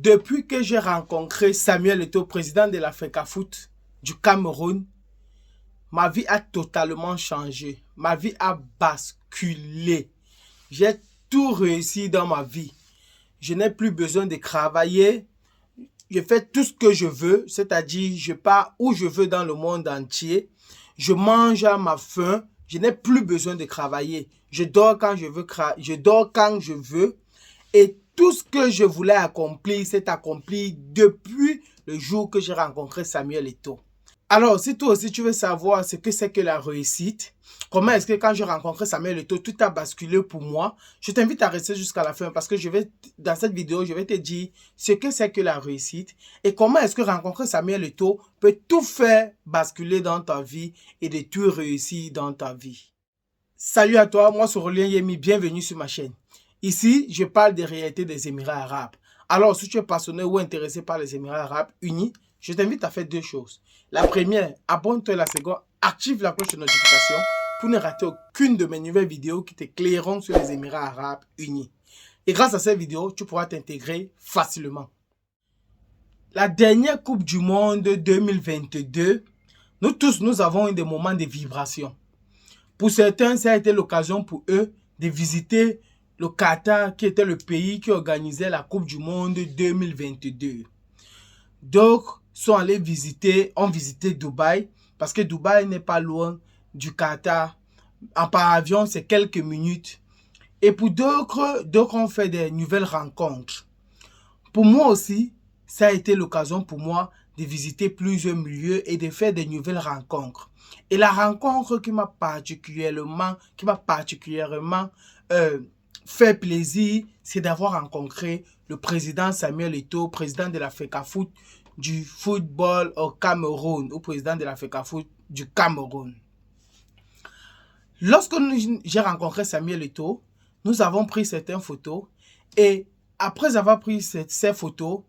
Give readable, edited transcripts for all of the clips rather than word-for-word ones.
Depuis que j'ai rencontré Samuel Eto'o, président de la FECAFOOT du Cameroun, ma vie a totalement changé. Ma vie a basculé. J'ai tout réussi dans ma vie. Je n'ai plus besoin de travailler. Je fais tout ce que je veux, c'est-à-dire je pars où je veux dans le monde entier. Je mange à ma faim. Je n'ai plus besoin de travailler. Je dors quand je veux. Je dors quand je veux. Et tout ce que je voulais accomplir s'est accompli depuis le jour que j'ai rencontré Samuel Eto'o. Alors, si toi aussi tu veux savoir ce que c'est que la réussite, comment est-ce que quand j'ai rencontré Samuel Eto'o, tout a basculé pour moi, je t'invite à rester jusqu'à la fin parce que dans cette vidéo, je vais te dire ce que c'est que la réussite et comment est-ce que rencontrer Samuel Eto'o peut tout faire basculer dans ta vie et de tout réussir dans ta vie. Salut à toi, moi c'est Aurélien Yemi, bienvenue sur ma chaîne. Ici, je parle des réalités des Émirats arabes. Alors, si tu es passionné ou intéressé par les Émirats arabes unis, je t'invite à faire deux choses. La première, abonne-toi. La seconde, active la cloche de notification pour ne rater aucune de mes nouvelles vidéos qui t'éclaireront sur les Émirats arabes unis. Et grâce à cette vidéo, tu pourras t'intégrer facilement. La dernière Coupe du Monde 2022, nous tous, nous avons eu des moments de vibration. Pour certains, ça a été l'occasion pour eux de visiter le Qatar, qui était le pays qui organisait la Coupe du Monde 2022. D'autres sont allés ont visité Dubaï, parce que Dubaï n'est pas loin du Qatar. Par avion, c'est quelques minutes. Et pour d'autres ont fait des nouvelles rencontres. Pour moi aussi, ça a été l'occasion pour moi de visiter plusieurs milieux et de faire des nouvelles rencontres. Et la rencontre qui m'a particulièrement fait plaisir, c'est d'avoir rencontré le président Samuel Eto'o, président de la FECAFOOT du football au Cameroun, ou président de la FECAFOOT du Cameroun. Lorsque j'ai rencontré Samuel Eto'o, nous avons pris certaines photos et après avoir pris ces photos,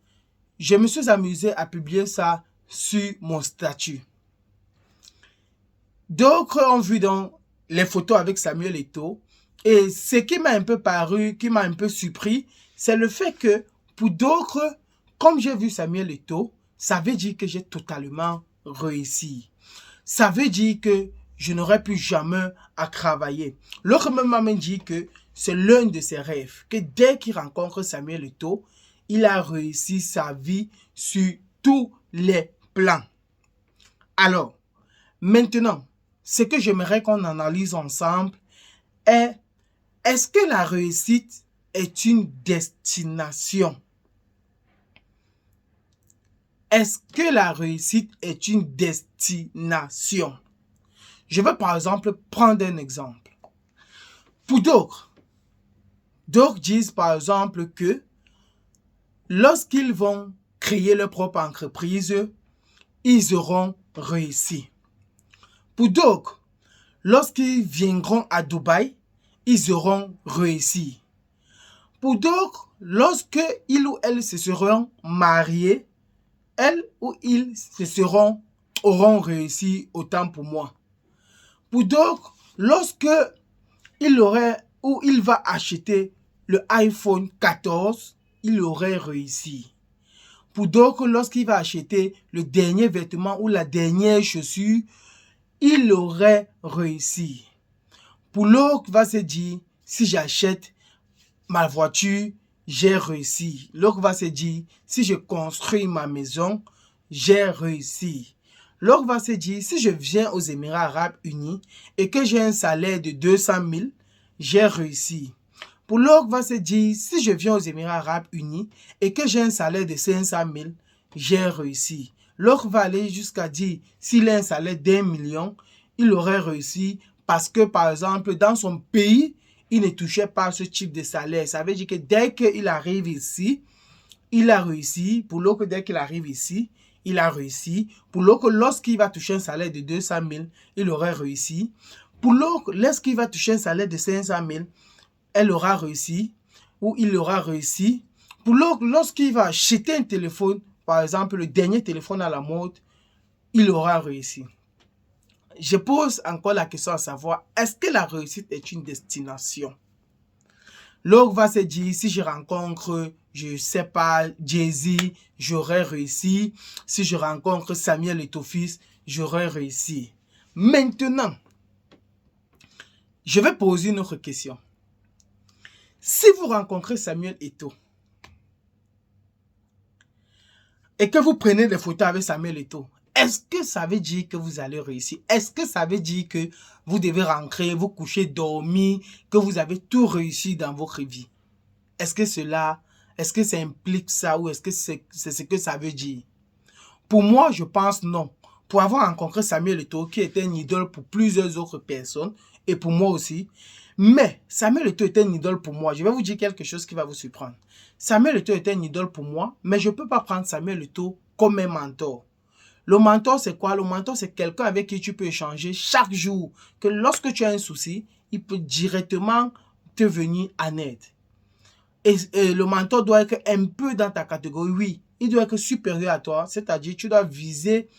je me suis amusé à publier ça sur mon statut. D'autres ont vu donc les photos avec Samuel Eto'o et ce qui m'a un peu paru, qui m'a un peu surpris, c'est le fait que pour d'autres, comme j'ai vu Samuel Eto'o, ça veut dire que j'ai totalement réussi. Ça veut dire que je n'aurai plus jamais à travailler. L'autre m'a même dit que c'est l'un de ses rêves, que dès qu'il rencontre Samuel Eto'o, il a réussi sa vie sur tous les plans. Alors, maintenant, ce que j'aimerais qu'on analyse ensemble est, est-ce que la réussite est une destination? Est-ce que la réussite est une destination? Je vais par exemple prendre un exemple. Pour d'autres disent par exemple que lorsqu'ils vont créer leur propre entreprise, ils auront réussi. Pour d'autres, lorsqu'ils viendront à Dubaï, ils auront réussi. Pour d'autres, lorsque ils ou elles se seront mariés, elles ou ils auront réussi autant pour moi. Pour d'autres, lorsque il va acheter le iPhone 14, il aurait réussi. Pour d'autres, lorsqu'il va acheter le dernier vêtement ou la dernière chaussure, il aurait réussi. Pour l'autre, va se dire, si j'achète ma voiture, j'ai réussi. L'autre va se dire, si je construis ma maison, j'ai réussi. L'autre va se dire, si je viens aux Émirats arabes unis et que j'ai un salaire de 200 000, j'ai réussi. Pour l'autre va se dire, si je viens aux Émirats arabes unis et que j'ai un salaire de 500 000, j'ai réussi. L'autre va aller jusqu'à dire, s'il a un salaire d'1 million, il aurait réussi parce que, par exemple, dans son pays, il ne touchait pas ce type de salaire. Ça veut dire que dès qu'il arrive ici, il a réussi. Pour l'autre, dès qu'il arrive ici, il a réussi. Pour l'autre, lorsqu'il va toucher un salaire de 200 000, il aurait réussi. Pour l'autre, lorsqu'il va toucher un salaire de 500 000, elle aura réussi ou il aura réussi. Pour l'autre, lorsqu'il va acheter un téléphone, par exemple, le dernier téléphone à la mode, il aura réussi. Je pose encore la question à savoir, est-ce que la réussite est une destination? L'autre va se dire, si je rencontre, je sais pas, Jay-Z, j'aurais réussi. Si je rencontre Samuel Eto'o, j'aurais réussi. Maintenant, je vais poser une autre question. Si vous rencontrez Samuel Eto'o et que vous prenez des photos avec Samuel Eto'o, est-ce que ça veut dire que vous allez réussir? Est-ce que ça veut dire que vous devez rentrer, vous coucher, dormir, que vous avez tout réussi dans votre vie? Est-ce que ça implique ça ou est-ce que c'est ce que ça veut dire? Pour moi, je pense non. Pour avoir rencontré Samuel Eto'o, qui était une idole pour plusieurs autres personnes, et pour moi aussi, mais Samuel Eto'o était une idole pour moi. Je vais vous dire quelque chose qui va vous surprendre. Samuel Eto'o était une idole pour moi, mais je ne peux pas prendre Samuel Eto'o comme un mentor. Le mentor, c'est quoi? Le mentor, c'est quelqu'un avec qui tu peux échanger chaque jour. Que lorsque tu as un souci, il peut directement te venir en aide. Et le mentor doit être un peu dans ta catégorie, oui. Il doit être supérieur à toi, c'est-à-dire tu dois viser,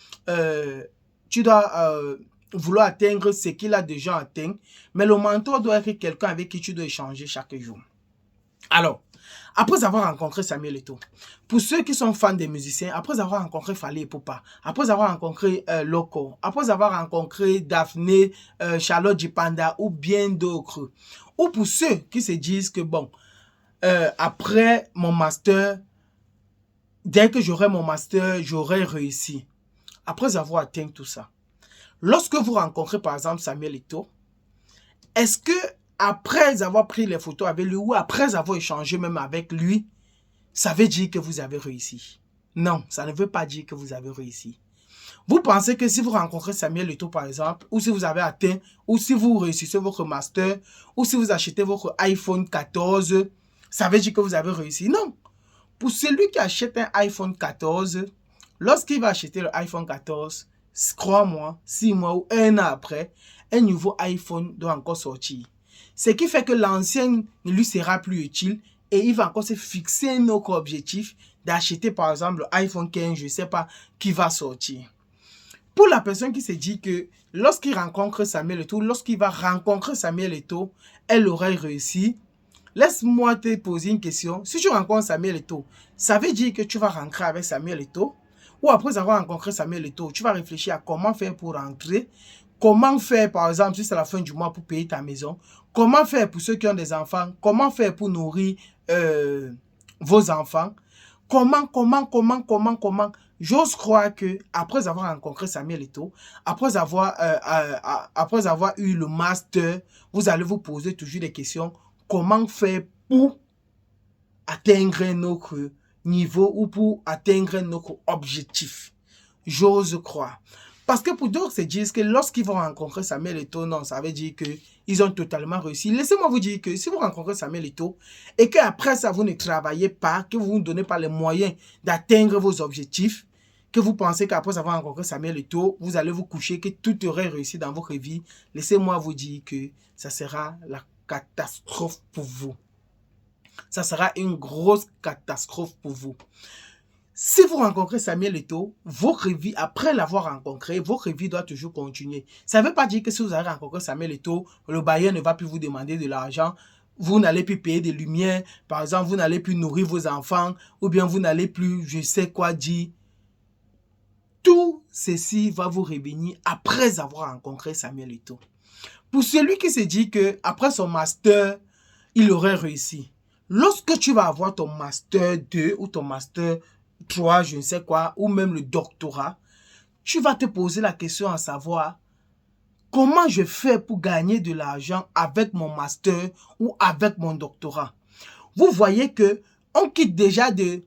vouloir atteindre ce qu'il a déjà atteint. Mais le mentor doit être quelqu'un avec qui tu dois échanger chaque jour. Alors, après avoir rencontré Samuel Eto'o, pour ceux qui sont fans des musiciens, après avoir rencontré Fally Ipupa, après avoir rencontré Loco, après avoir rencontré Daphné, Charlotte Jipanda ou bien d'autres, ou pour ceux qui se disent que bon, après mon master, dès que j'aurai mon master, j'aurai réussi. Après avoir atteint tout ça, lorsque vous rencontrez par exemple Samuel Eto'o, est-ce que après avoir pris les photos avec lui ou après avoir échangé même avec lui, ça veut dire que vous avez réussi? Non, ça ne veut pas dire que vous avez réussi. Vous pensez que si vous rencontrez Samuel Eto'o par exemple, ou si vous avez atteint, ou si vous réussissez votre master, ou si vous achetez votre iPhone 14, ça veut dire que vous avez réussi? Non. Pour celui qui achète un iPhone 14, lorsqu'il va acheter le iPhone 14, crois-moi, 6 mois ou 1 an après, un nouveau iPhone doit encore sortir. Ce qui fait que l'ancien ne lui sera plus utile et il va encore se fixer un autre objectif d'acheter par exemple le iPhone 15, je ne sais pas, qui va sortir. Pour la personne qui se dit que lorsqu'il rencontre Samuel Eto'o, lorsqu'il va rencontrer Samuel Eto'o, elle aurait réussi. Laisse-moi te poser une question. Si tu rencontres Samuel Eto'o, ça veut dire que tu vas rentrer avec Samuel Eto'o? Ou après avoir rencontré Samuel Eto'o, tu vas réfléchir à comment faire pour rentrer? Comment faire, par exemple, si c'est la fin du mois pour payer ta maison? Comment faire pour ceux qui ont des enfants? Comment faire pour nourrir vos enfants? Comment? J'ose croire que après avoir rencontré Samuel Eto'o, après avoir eu le master, vous allez vous poser toujours des questions. Comment faire pour atteindre notre niveau ou pour atteindre notre objectif? J'ose croire. Parce que pour d'autres se disent que lorsqu'ils vont rencontrer Samuel Eto'o, non, ça veut dire qu'ils ont totalement réussi. Laissez-moi vous dire que si vous rencontrez Samuel Eto'o et qu'après ça, vous ne travaillez pas, que vous ne donnez pas les moyens d'atteindre vos objectifs, que vous pensez qu'après avoir rencontré Samuel Eto'o, vous allez vous coucher, que tout aurait réussi dans votre vie, laissez-moi vous dire que ça sera la catastrophe pour vous. Ça sera une grosse catastrophe pour vous. Si vous rencontrez Samuel Eto'o, votre vie, après l'avoir rencontré, votre vie doit toujours continuer. Ça ne veut pas dire que si vous avez rencontré Samuel Eto'o, le bailleur ne va plus vous demander de l'argent, vous n'allez plus payer des lumières, par exemple, vous n'allez plus nourrir vos enfants, ou bien vous n'allez plus, je sais quoi dire. Tout ceci va vous revenir après avoir rencontré Samuel Eto'o. Pour celui qui se dit qu'après son master, il aurait réussi. Lorsque tu vas avoir ton master 2 ou ton master 3, je ne sais quoi, ou même le doctorat, tu vas te poser la question à savoir comment je fais pour gagner de l'argent avec mon master ou avec mon doctorat. Vous voyez que on quitte déjà dès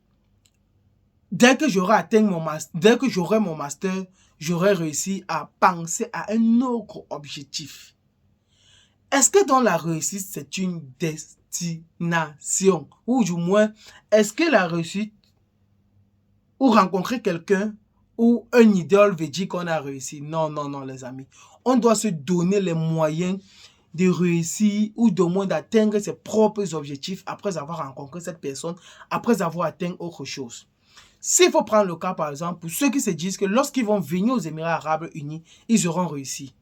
que j'aurai atteint mon master, dès que j'aurai mon master, j'aurai réussi à penser à un autre objectif. Est-ce que dans la réussite, c'est une destination? Ou du moins, est-ce que la réussite ou rencontrer quelqu'un ou un idole veut dire qu'on a réussi? Non, non, non, les amis. On doit se donner les moyens de réussir ou de moins d'atteindre ses propres objectifs après avoir rencontré cette personne, après avoir atteint autre chose. S'il faut prendre le cas, par exemple, pour ceux qui se disent que lorsqu'ils vont venir aux Émirats Arabes Unis, ils auront réussi.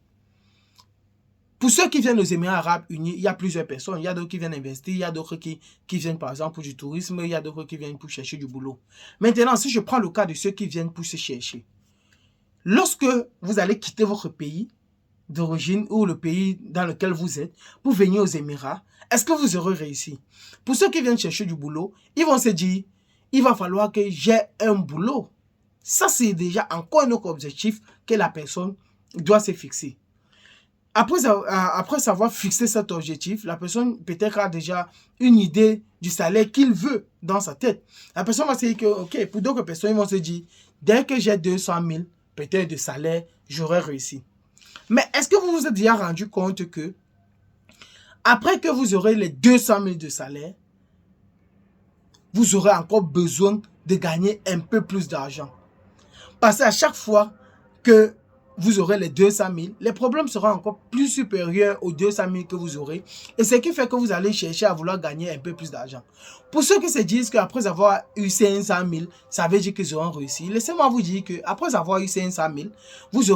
Pour ceux qui viennent aux Émirats Arabes Unis, il y a plusieurs personnes. Il y a d'autres qui viennent investir, il y a d'autres qui viennent par exemple pour du tourisme, il y a d'autres qui viennent pour chercher du boulot. Maintenant, si je prends le cas de ceux qui viennent pour se chercher, lorsque vous allez quitter votre pays d'origine ou le pays dans lequel vous êtes pour venir aux Émirats, est-ce que vous aurez réussi? Pour ceux qui viennent chercher du boulot, ils vont se dire, il va falloir que j'ai un boulot. Ça, c'est déjà encore un autre objectif que la personne doit se fixer. Après avoir fixé cet objectif, la personne peut-être a déjà une idée du salaire qu'il veut dans sa tête. La personne va se dire que, ok, pour d'autres personnes, ils vont se dire, dès que j'ai 200 000 peut-être de salaire, j'aurai réussi. Mais est-ce que vous vous êtes déjà rendu compte que, après que vous aurez les 200 000 de salaire, vous aurez encore besoin de gagner un peu plus d'argent? Parce qu'à chaque fois que vous aurez les 200 000, les problèmes seront encore plus supérieurs aux 200 000 que vous aurez. Et ce qui fait que vous allez chercher à vouloir gagner un peu plus d'argent. Pour ceux qui se disent qu'après avoir eu 500 000, ça veut dire qu'ils auront réussi. Laissez-moi vous dire qu'après avoir eu 500 000, vous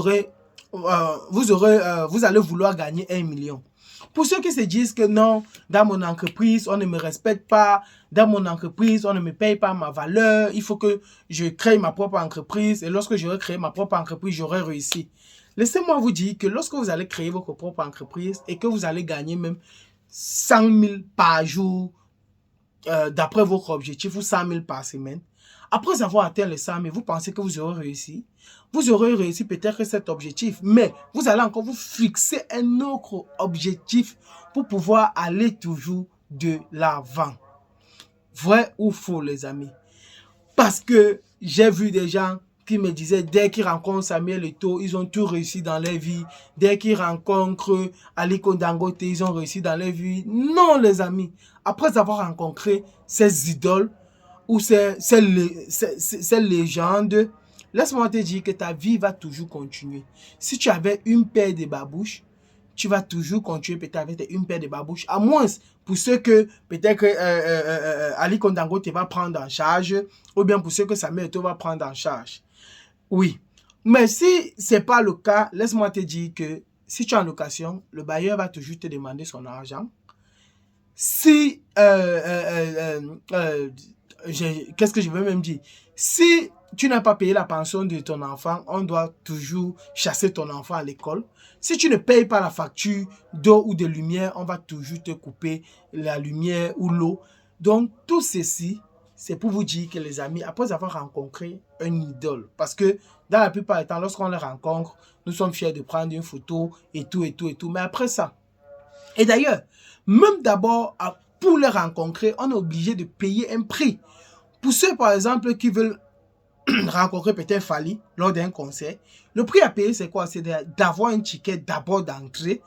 allez vouloir gagner 1 million. Pour ceux qui se disent que non, dans mon entreprise, on ne me respecte pas, dans mon entreprise, on ne me paye pas ma valeur, il faut que je crée ma propre entreprise et lorsque j'aurai créé ma propre entreprise, j'aurai réussi. Laissez-moi vous dire que lorsque vous allez créer votre propre entreprise et que vous allez gagner même 100 000 par jour d'après votre objectif ou 100 000 par semaine, après avoir atteint les 100 000, vous pensez que vous aurez réussi? Vous aurez réussi peut-être cet objectif, mais vous allez encore vous fixer un autre objectif pour pouvoir aller toujours de l'avant. Vrai ou faux, les amis? Parce que j'ai vu des gens qui me disaient, dès qu'ils rencontrent Samuel Eto'o, ils ont tout réussi dans leur vie. Dès qu'ils rencontrent Aliko Dangote, ils ont réussi dans leur vie. Non, les amis. Après avoir rencontré ces idoles ou ces légendes, laisse-moi te dire que ta vie va toujours continuer. Si tu avais une paire de babouches, tu vas toujours continuer peut-être avec une paire de babouches. À moins pour ceux que peut-être Aliko Dangote va prendre en charge, ou bien pour ceux que Samuel Eto'o va prendre en charge. Oui. Mais si ce n'est pas le cas, laisse-moi te dire que si tu es en location, le bailleur va toujours te demander son argent. Si qu'est-ce que je veux même dire? Si tu n'as pas payé la pension de ton enfant, on doit toujours chasser ton enfant à l'école. Si tu ne payes pas la facture d'eau ou de lumière, on va toujours te couper la lumière ou l'eau. Donc, tout ceci, c'est pour vous dire que les amis, après avoir rencontré un idole, parce que dans la plupart du temps, lorsqu'on le rencontre, nous sommes fiers de prendre une photo et tout, et tout, et tout. Mais après ça, et d'ailleurs, même d'abord, pour le rencontrer, on est obligé de payer un prix. Pour ceux, par exemple, qui veulent rencontrer peut-être Fally lors d'un concert, le prix à payer, c'est quoi? C'est d'avoir un ticket d'abord d'entrée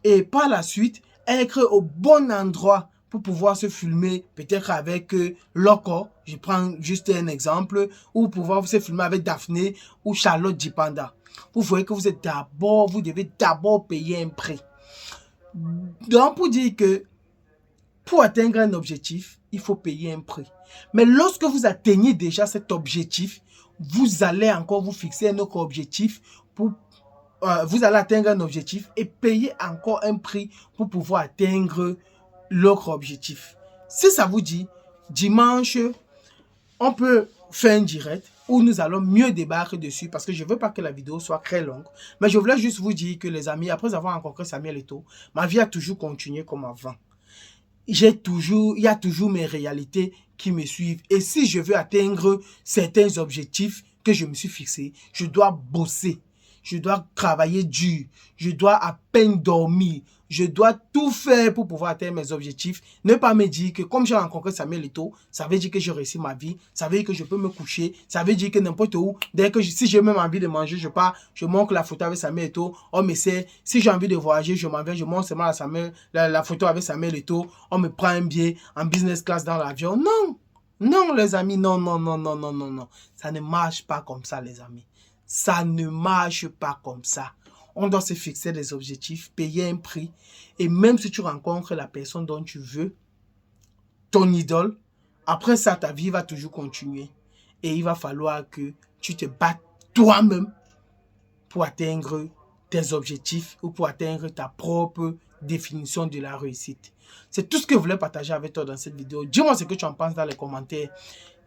et par la suite, être au bon endroit pour pouvoir se filmer peut-être avec Loco, je prends juste un exemple, ou pouvoir se filmer avec Daphné ou Charlotte Dipanda. Vous voyez que vous devez d'abord payer un prix. Donc, pour dire que pour atteindre un objectif, il faut payer un prix. Mais lorsque vous atteignez déjà cet objectif, vous allez encore vous fixer un autre objectif pour vous allez atteindre un objectif et payer encore un prix pour pouvoir atteindre l'autre objectif. Si ça vous dit, dimanche, on peut faire un direct où nous allons mieux débattre dessus parce que je ne veux pas que la vidéo soit très longue. Mais je voulais juste vous dire que les amis, après avoir rencontré Samuel Eto'o, ma vie a toujours continué comme avant. Il y a toujours mes réalités qui me suivent. Et si je veux atteindre certains objectifs que je me suis fixés, je dois bosser. Je dois travailler dur. Je dois à peine dormir. Je dois tout faire pour pouvoir atteindre mes objectifs. Ne pas me dire que comme j'ai rencontré Samuel Eto'o, ça veut dire que j'ai réussi ma vie. Ça veut dire que je peux me coucher. Ça veut dire que n'importe où, dès que si j'ai même envie de manger, je pars, je montre la photo avec Samuel Eto'o. On me sait. Si j'ai envie de voyager, je m'en vais, je montre seulement la photo avec Samuel Eto'o. On me prend un billet en business class dans l'avion. Non. Non, les amis. Non, non, non, non, non, non, non. Ça ne marche pas comme ça, les amis. Ça ne marche pas comme ça. On doit se fixer des objectifs, payer un prix. Et même si tu rencontres la personne dont tu veux, ton idole, après ça, ta vie va toujours continuer. Et il va falloir que tu te battes toi-même pour atteindre tes objectifs ou pour atteindre ta propre définition de la réussite. C'est tout ce que je voulais partager avec toi dans cette vidéo. Dis-moi ce que tu en penses dans les commentaires.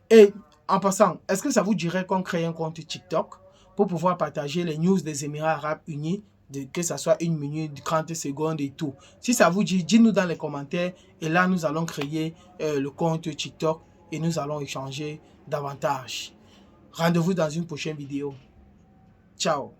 Et en passant, est-ce que ça vous dirait qu'on crée un compte TikTok pour pouvoir partager les news des Émirats Arabes Unis, que ce soit 1 minute, 30 secondes et tout. Si ça vous dit, dites-nous dans les commentaires et là, nous allons créer le compte TikTok et nous allons échanger davantage. Rendez-vous dans une prochaine vidéo. Ciao.